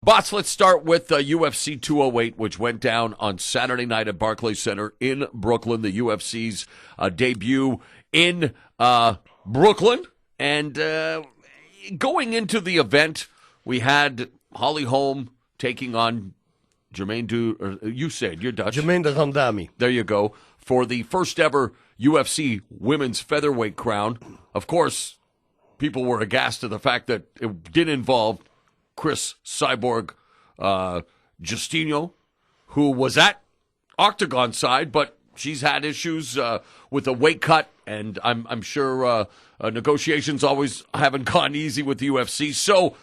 Boss, let's start with UFC 208, which went down on Saturday night at Barclays Center in Brooklyn, the UFC's debut in Brooklyn. And going into the event, we had Holly Holm taking on Germaine you said, you're Dutch. Germaine de Randamie. There you go. For the first ever UFC women's featherweight crown. Of course, people were aghast at the fact that it did involve Chris Cyborg Justino, who was at Octagon side, but she's had issues with the weight cut, and I'm sure negotiations always haven't gone easy with the UFC. So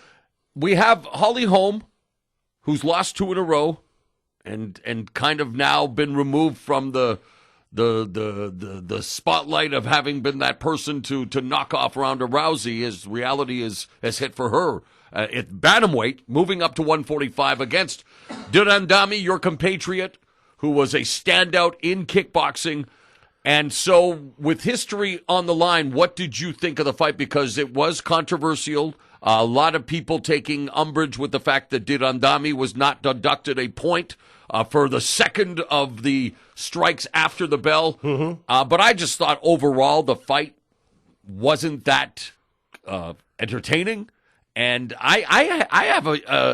we have Holly Holm, who's lost 2 in a row, and kind of now been removed from the spotlight of having been that person to knock off Ronda Rousey. As reality has hit for her. At bantamweight, moving up to 145 against Randamie, your compatriot, who was a standout in kickboxing. And so, with history on the line, what did you think of the fight? Because it was controversial. A lot of people taking umbrage with the fact that Randamie was not deducted a point for the second of the strikes after the bell. Mm-hmm. But I just thought overall the fight wasn't that entertaining. And I have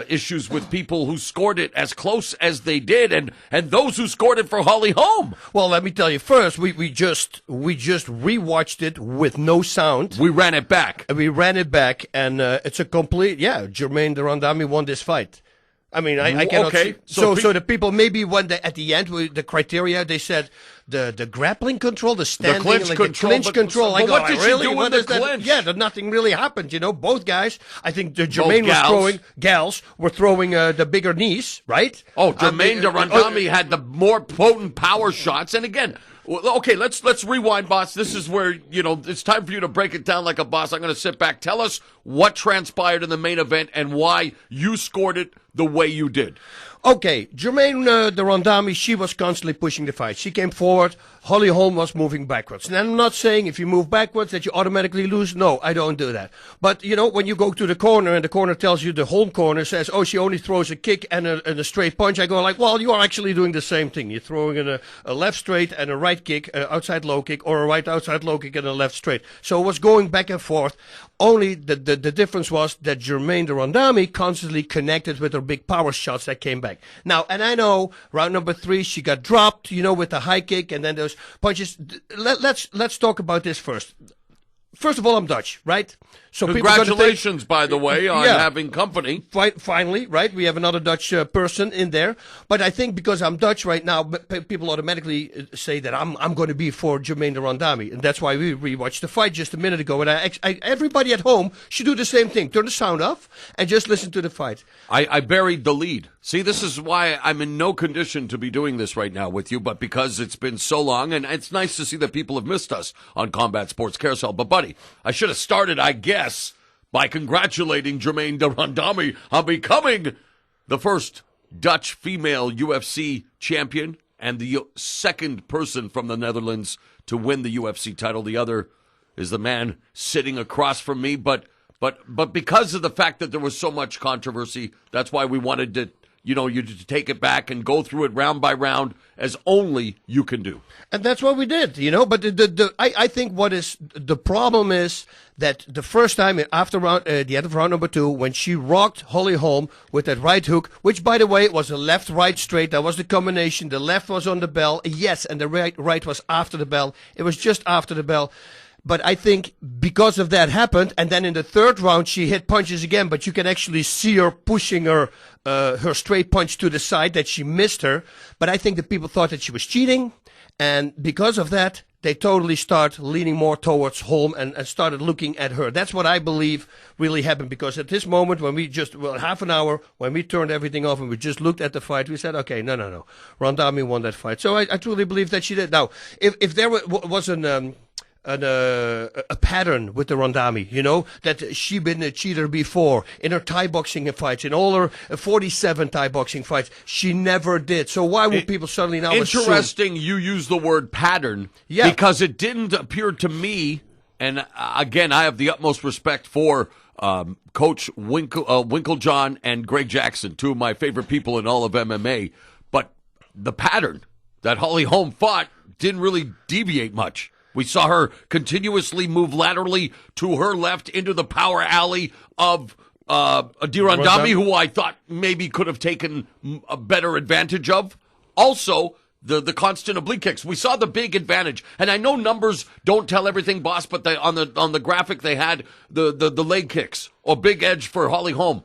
issues with people who scored it as close as they did, and those who scored it for Holly Holm. Well, let me tell you first, we just rewatched it with no sound. We ran it back. And it's a complete Germaine de Randamie won this fight. I mean, I cannot. Okay. So the people maybe when at the end with the criteria they said the grappling control, the standing, the clinch control. But what did really? she do in the clinch? Yeah, nothing really happened. Both guys. I think Germaine were throwing the bigger knees, right? Oh, Germaine de Randamie had the more potent power shots, and again. Okay, let's rewind, boss. This is where, it's time for you to break it down like a boss. I'm going to sit back. Tell us what transpired in the main event and why you scored it the way you did. Okay, Germaine de Randamie, she was constantly pushing the fight. She came forward. Holly Holm was moving backwards. And I'm not saying if you move backwards that you automatically lose. No, I don't do that. But, when you go to the corner and the corner tells you, the Holm corner says, oh, she only throws a kick and a straight punch, I go like, well, you are actually doing the same thing. You're throwing in a left straight and a right kick, outside low kick, or a right outside low kick and a left straight. So it was going back and forth. Only the difference was that Germaine de Randamie constantly connected with her big power shots that came back. Now, and I know round number 3 she got dropped, with the high kick and then those punches. Let's talk about this first. First of all, I'm Dutch, right? So congratulations, by the way, on having company. Finally, right? We have another Dutch person in there. But I think because I'm Dutch right now, people automatically say that I'm going to be for Germaine de Randamie. And that's why we rewatched the fight just a minute ago. And everybody at home should do the same thing. Turn the sound off and just listen to the fight. I buried the lead. See, this is why I'm in no condition to be doing this right now with you, but because it's been so long, and it's nice to see that people have missed us on Combat Sports Carousel. But, buddy, I should have started, I guess, by congratulating Germaine de Randamie on becoming the first Dutch female UFC champion and the second person from the Netherlands to win the UFC title. The other is the man sitting across from me, but because of the fact that there was so much controversy, that's why we wanted to, you to take it back and go through it round by round as only you can do. And that's what we did, But I think what is the problem is that the first time after the end of round number 2, when she rocked Holly Holm with that right hook, which by the way was a left-right straight, that was the combination. The left was on the bell, yes, and the right was after the bell. It was just after the bell. But I think because of that happened, and then in the third round she hit punches again, but you can actually see her pushing her straight punch to the side, that she missed her. But I think the people thought that she was cheating, and because of that, they totally start leaning more towards Holm and started looking at her. That's what I believe really happened, because at this moment, when we half an hour, when we turned everything off and we just looked at the fight, we said, okay, no. Randamie won that fight. So I truly believe that she did. Now, if there was a pattern with the Randamie, that she been a cheater before in her Thai boxing fights, in all her 47 Thai boxing fights. She never did. So why would people suddenly now Interesting you use the word pattern, because it didn't appear to me, and again, I have the utmost respect for Coach Winklejohn and Greg Jackson, two of my favorite people in all of MMA. But the pattern that Holly Holm fought didn't really deviate much. We saw her continuously move laterally to her left into the power alley of Randamie, who I thought maybe could have taken a better advantage of. Also, the constant oblique kicks. We saw the big advantage, and I know numbers don't tell everything, boss. But on the graphic they had the leg kicks or big edge for Holly Holm.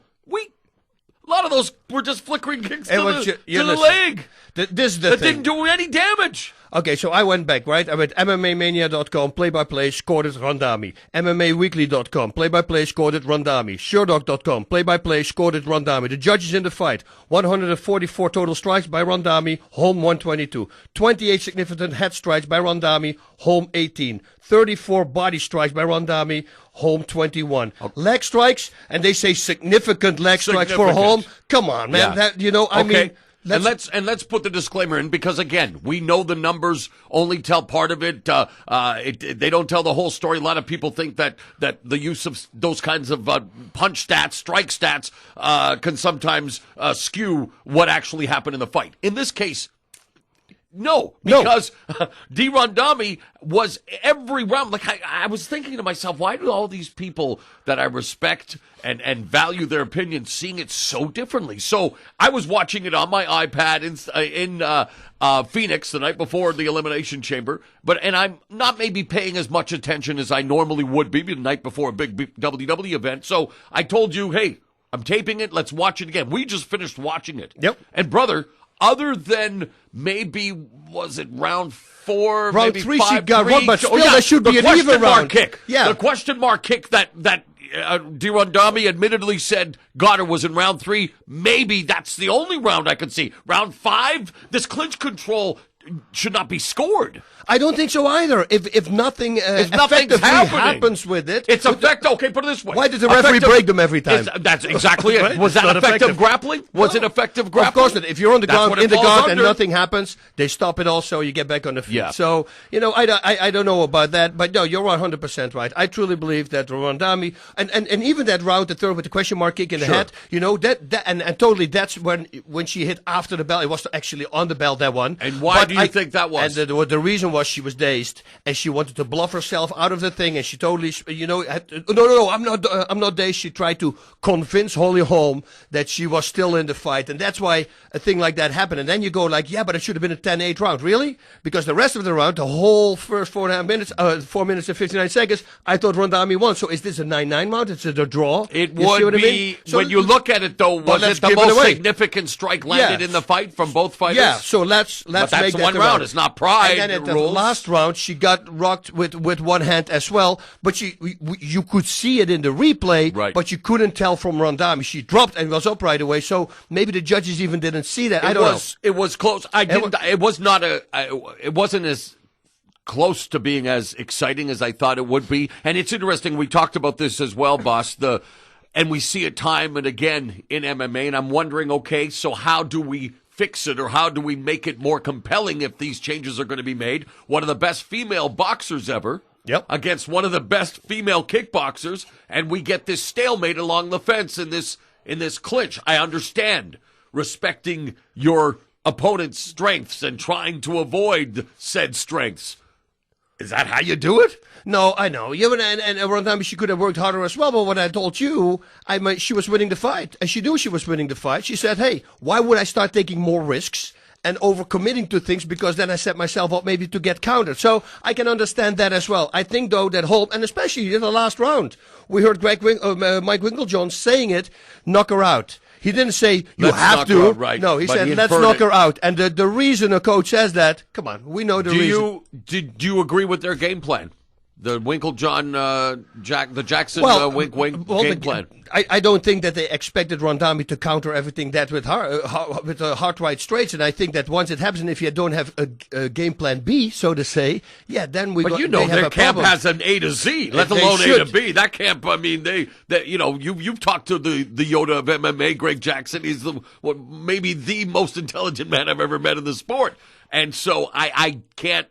A lot of those were just flickering kicks to the leg. This is the that thing. Didn't do any damage. Okay, so I went back, right? I went MMAmania.com, play-by-play, scored it, Randamie. MMAweekly.com, play-by-play, scored it, Randamie. Sherdog.com, play-by-play, scored it, Randamie. The judges in the fight, 144 total strikes by Randamie, Holm 122. 28 significant head strikes by Randamie, Holm 18. 34 body strikes by Randamie, Holm 21. Okay. Leg strikes, and they say significant leg strikes for Holm. Come on, man. Yeah. I mean... Let's put the disclaimer in, because again, we know the numbers only tell part of it. They don't tell the whole story. A lot of people think that the use of those kinds of punch stats, strike stats, can sometimes skew what actually happened in the fight. In this case, no, because Randamie was every round. Like I was thinking to myself, why do all these people that I respect and value their opinions seeing it so differently? So I was watching it on my iPad in Phoenix the night before the Elimination Chamber, and I'm not maybe paying as much attention as I normally would be the night before a big WWE event. So I told you, hey, I'm taping it. Let's watch it again. We just finished watching it. Yep. And brother, other than maybe, was it round 4? Round maybe 3 5, she got 3? one, but still there should be an even round. Kick. Yeah. The question mark kick that Randamie admittedly said got her was in round 3. Maybe that's the only round I could see. Round 5, this clinch control should not be scored. I don't think so either. If nothing effectively happens with it, it's effective. Okay, put it this way: why did the referee break them every time? That's exactly it. Right? Was that effective grappling? Was it effective grappling? Of course not. If you're on the ground in the guard and under. nothing happens, they stop it also. You get back on the feet. Yeah. So I don't know about that, but no, you're 100% right. I truly believe that Randamie and even that round, the third with the question mark kick in the head, and totally that's when she hit after the bell. It was actually on the bell, that one. And why do you think that was? And the reason was she was dazed and she wanted to bluff herself out of the thing, and she totally, no, I'm not dazed. She tried to convince Holly Holm that she was still in the fight, and that's why a thing like that happened. And then you go like, yeah, but it should have been a 10-8 round, really? Because the rest of the round, the whole first 4.5 minutes, 4 minutes and 59 seconds, I thought Randamie won. So is this a 9-9 round? Is it a draw? It would be. I mean? When you look at it, though, was it the most significant strike landed in the fight from both fighters? Yeah. So let's but make that one round. It's not pride. And then at the last round, she got rocked with one hand as well. But you could see it in the replay, right. But you couldn't tell from Randamie. She dropped and was up right away. So maybe the judges even didn't see that. I don't know. It was close. It was not it wasn't as close to being as exciting as I thought it would be. And it's interesting. We talked about this as well, boss. And we see it time and again in MMA. And I'm wondering, okay, so how do we fix it, or how do we make it more compelling if these changes are going to be made? One of the best female boxers ever against one of the best female kickboxers, and we get this stalemate along the fence in this clinch. I understand respecting your opponent's strengths and trying to avoid said strengths. Is that how you do it? No, I know. And Randamie, she could have worked harder as well. But what I told you, she was winning the fight, and she knew she was winning the fight. She said, "Hey, why would I start taking more risks and overcommitting to things, because then I set myself up maybe to get countered?" So I can understand that as well. I think though that Holm, and especially in the last round, we heard Mike Winklejohn saying it, knock her out. He didn't say you have to. Right. No, he said let's knock her out. And the reason a coach says that, come on, we know the reason. Do you agree with their game plan? The Winklejohn, the Jackson game plan. I don't think that they expected Randamie to counter everything that with hard right straights, and I think that once it happens, and if you don't have a game plan B, so to say, then we. But their camp has an A to Z, let alone A to B. That camp, I mean, you've talked to the Yoda of MMA, Greg Jackson. He's maybe the most intelligent man I've ever met in the sport, and so I can't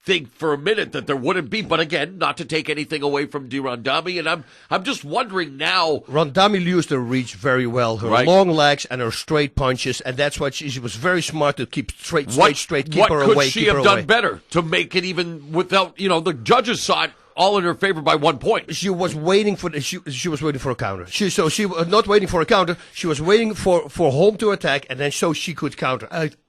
think for a minute that there wouldn't be. But again, not to take anything away from Randamie, and I'm just wondering now. Randamie used her reach very well, her long legs and her straight punches, and that's what she was very smart to keep straight, keep her away. What could she have done better to make it even without, the judges saw it all in her favor by 1 point? She was waiting for she was waiting for a counter. She was not waiting for a counter. She was waiting for Holm to attack, and then so she could counter.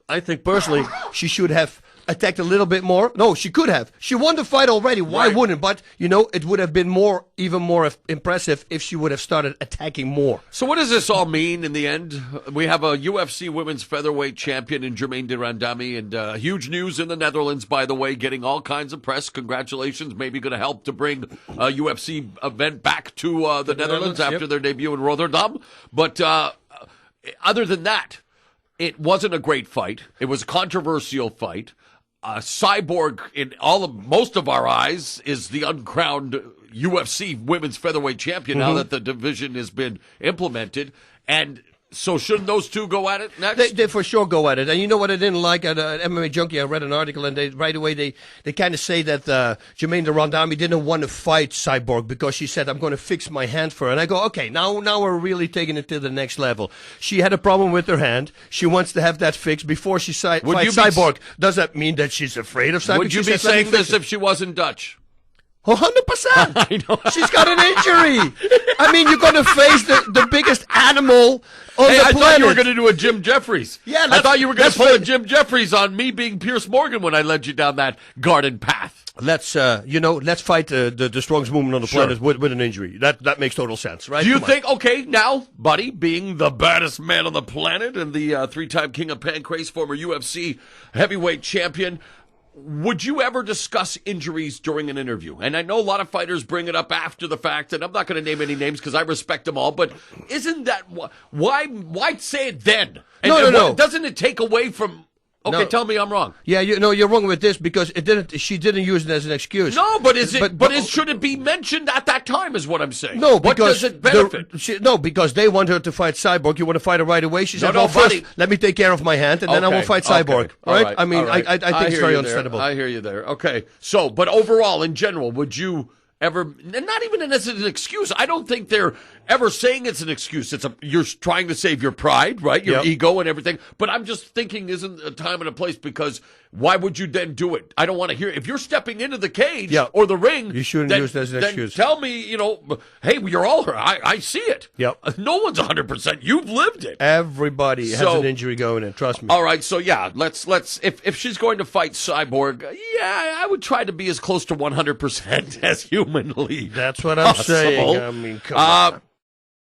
I think personally she should have attacked a little bit more. No, she could have. She won the fight already. Why wouldn't? But, it would have been even more impressive if she would have started attacking more. So what does this all mean in the end? We have a UFC women's featherweight champion in Germaine Randamie, and huge news in the Netherlands, by the way, getting all kinds of press. Congratulations. Maybe going to help to bring a UFC event back to the Netherlands after their debut in Rotterdam. But other than that, it wasn't a great fight. It was a controversial fight. Cyborg, in most of our eyes, is the uncrowned UFC women's featherweight champion now that the division has been implemented. And so shouldn't those two go at it next? They for sure go at it. And you know what I didn't like at MMA Junkie? I read an article, and right away they kind of say that Germaine Randamie didn't want to fight Cyborg because she said, I'm going to fix my hand for her. And I go, okay, now we're really taking it to the next level. She had a problem with her hand. She wants to have that fixed before she fights Cyborg. Does that mean that she's afraid of Cyborg? Would you be saying this if she wasn't Dutch? 100%. I know. She's got an injury. I mean, you're going to face the biggest animal on the planet. I thought you were going to do a Jim Jeffries. Yeah, I thought you were going to pull a Jim Jeffries on me being Pierce Morgan when I led you down that garden path. Let's fight the strongest woman on the planet with an injury. That makes total sense, right? Do you think, okay, now, buddy, being the baddest man on the planet and the three-time king of pancrase, former UFC heavyweight champion, would you ever discuss injuries during an interview? And I know a lot of fighters bring it up after the fact, and I'm not going to name any names because I respect them all, but isn't that, why say it then? No. Doesn't it take away from... Okay, tell me I'm wrong. Yeah, you're wrong with this because she didn't use it as an excuse. No, but should it be mentioned at that time is what I'm saying. No, what because does it benefit? because they want her to fight Cyborg. You want to fight her right away? She said, buddy. First, let me take care of my hand, and then I will fight Cyborg. Right? I mean, I think it's very understandable. I hear you there. Okay. So, but overall, in general, would you ever, and not even as an excuse, I don't think they're ever saying it's an excuse. You're trying to save your pride, right? Your ego and everything. But I'm just thinking, isn't a time and a place, because why would you then do it? I don't want to hear, if you're stepping into the cage or the ring, you shouldn't use it as an excuse. Tell me, hey, you're all hurt. I see it. Yep. No one's 100%. You've lived it. Everybody has an injury going in. Trust me. All right. So let's if she's going to fight Cyborg, I would try to be as close to 100% as humanly. That's what I'm saying. I mean, come on.